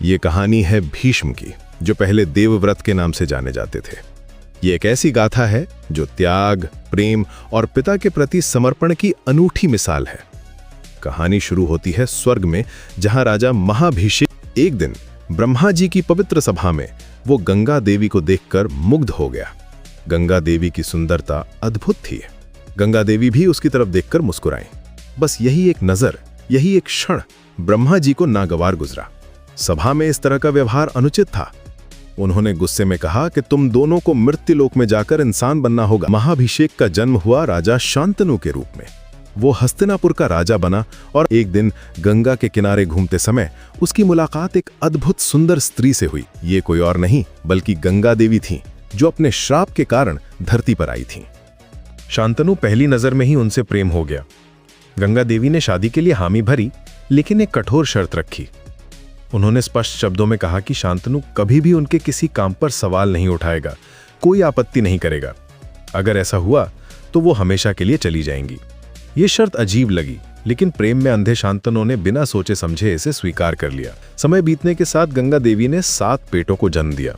ये कहानी है भीष्म की, जो पहले देवव्रत के नाम से जाने जाते थे। ये एक ऐसी गाथा है जो त्याग, प्रेम और पिता के प्रति समर्पण की अनूठी मिसाल है। कहानी शुरू होती है स्वर्ग में, जहां राजा महाभिषेक एक दिन ब्रह्मा जी की पवित्र सभा में वो गंगा देवी को देखकर मुग्ध हो गया। गंगा देवी की सुंदरता अद्भुत थी। गंगा देवी भी उसकी तरफ देखकर मुस्कुराई। बस यही एक नजर, यही एक क्षण ब्रह्मा जी को नागवार गुजरा। सभा में इस तरह का व्यवहार अनुचित था। उन्होंने गुस्से में कहा कि तुम दोनों को मृत्युलोक में जाकर इंसान बनना होगा। महाभिषेक का जन्म हुआ राजा शांतनु के रूप में। वो हस्तिनापुर का राजा बना और एक दिन गंगा के किनारे घूमते समय उसकी मुलाकात एक अद्भुत सुंदर स्त्री से हुई। ये कोई और नहीं बल्कि गंगा देवी थीं, जो अपने श्राप के कारण धरती पर आई थीं। शांतनु पहली नजर में ही उनसे प्रेम हो गया। गंगा देवी ने शादी के लिए हामी भरी, लेकिन एक कठोर शर्त रखी। उन्होंने स्पष्ट शब्दों में कहा कि शांतनु कभी भी उनके किसी काम पर सवाल नहीं उठाएगा, कोई आपत्ति नहीं करेगा। अगर ऐसा हुआ तो वो हमेशा के लिए चली जाएंगी। ये शर्त अजीब लगी, लेकिन प्रेम में अंधे शांतनु ने बिना सोचे समझे इसे स्वीकार कर लिया। समय बीतने के साथ गंगा देवी ने 7 बेटों को जन्म दिया,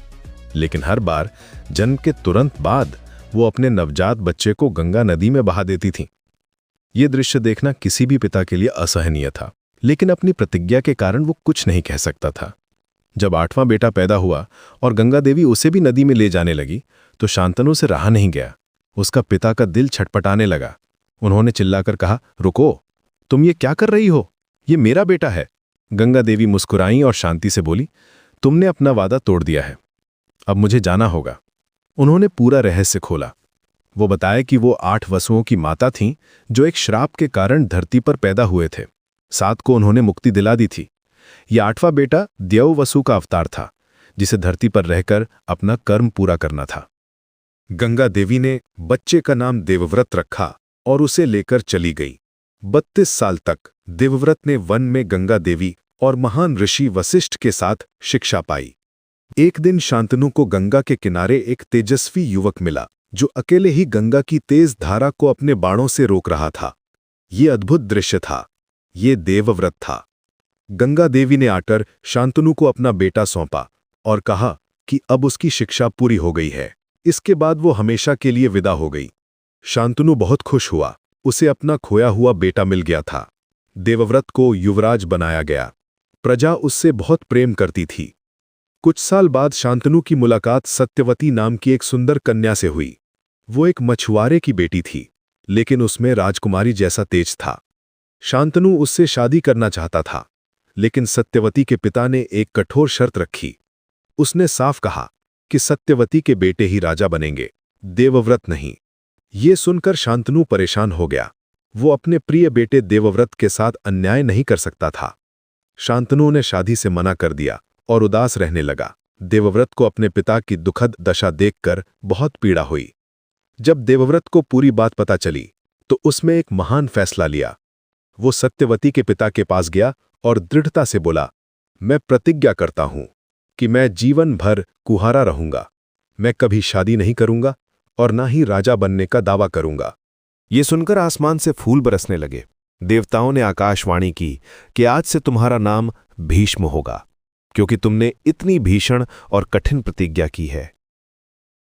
लेकिन हर बार जन्म के तुरंत बाद वो अपने नवजात बच्चे को गंगा नदी में बहा देती थीं। ये दृश्य देखना किसी भी पिता के लिए असहनीय था, लेकिन अपनी प्रतिज्ञा के कारण वो कुछ नहीं कह सकता था। जब 8वां बेटा पैदा हुआ और गंगा देवी उसे भी नदी में ले जाने लगी, तो शांतनु से रहा नहीं गया। उसका पिता का दिल छटपटाने लगा। उन्होंने चिल्लाकर कहा, रुको, तुम ये क्या कर रही हो? ये मेरा बेटा है। गंगा देवी मुस्कुराईं और शांति से बोली, तुमने अपना वादा तोड़ दिया है, अब मुझे जाना होगा। उन्होंने पूरा रहस्य खोला। वो बताया कि वो 8 वसुओं की माता थीं, जो एक श्राप के कारण धरती पर पैदा हुए थे। 7 को उन्होंने मुक्ति दिला दी थी। यह 8वां बेटा देव वसु का अवतार था, जिसे धरती पर रहकर अपना कर्म पूरा करना था। गंगा देवी ने बच्चे का नाम देवव्रत रखा और उसे लेकर चली गई। 32 साल तक देवव्रत ने वन में गंगा देवी और महान ऋषि वशिष्ठ के साथ शिक्षा पाई। एक दिन शांतनु को गंगा के किनारे एक तेजस्वी युवक मिला, जो अकेले ही गंगा की तेज धारा को अपने बाणों से रोक रहा था। ये अद्भुत दृश्य था। ये देवव्रत था। गंगा देवी ने आकर शांतनु को अपना बेटा सौंपा और कहा कि अब उसकी शिक्षा पूरी हो गई है। इसके बाद वो हमेशा के लिए विदा हो गई। शांतनु बहुत खुश हुआ। उसे अपना खोया हुआ बेटा मिल गया था। देवव्रत को युवराज बनाया गया। प्रजा उससे बहुत प्रेम करती थी। कुछ साल बाद शांतनु की मुलाकात सत्यवती नाम की एक सुंदर कन्या से हुई। वो एक मछुआरे की बेटी थी, लेकिन उसमें राजकुमारी जैसा तेज था। शांतनु उससे शादी करना चाहता था, लेकिन सत्यवती के पिता ने एक कठोर शर्त रखी। उसने साफ कहा कि सत्यवती के बेटे ही राजा बनेंगे, देवव्रत नहीं। ये सुनकर शांतनु परेशान हो गया। वो अपने प्रिय बेटे देवव्रत के साथ अन्याय नहीं कर सकता था। शांतनु ने शादी से मना कर दिया और उदास रहने लगा। देवव्रत को अपने पिता की दुखद दशा देखकर बहुत पीड़ा हुई। जब देवव्रत को पूरी बात पता चली, तो उसने एक महान फैसला लिया। वो सत्यवती के पिता के पास गया और दृढ़ता से बोला, मैं प्रतिज्ञा करता हूं कि मैं जीवन भर कुंवारा रहूंगा। मैं कभी शादी नहीं करूंगा और ना ही राजा बनने का दावा करूंगा। ये सुनकर आसमान से फूल बरसने लगे। देवताओं ने आकाशवाणी की कि आज से तुम्हारा नाम भीष्म होगा, क्योंकि तुमने इतनी भीषण और कठिन प्रतिज्ञा की है।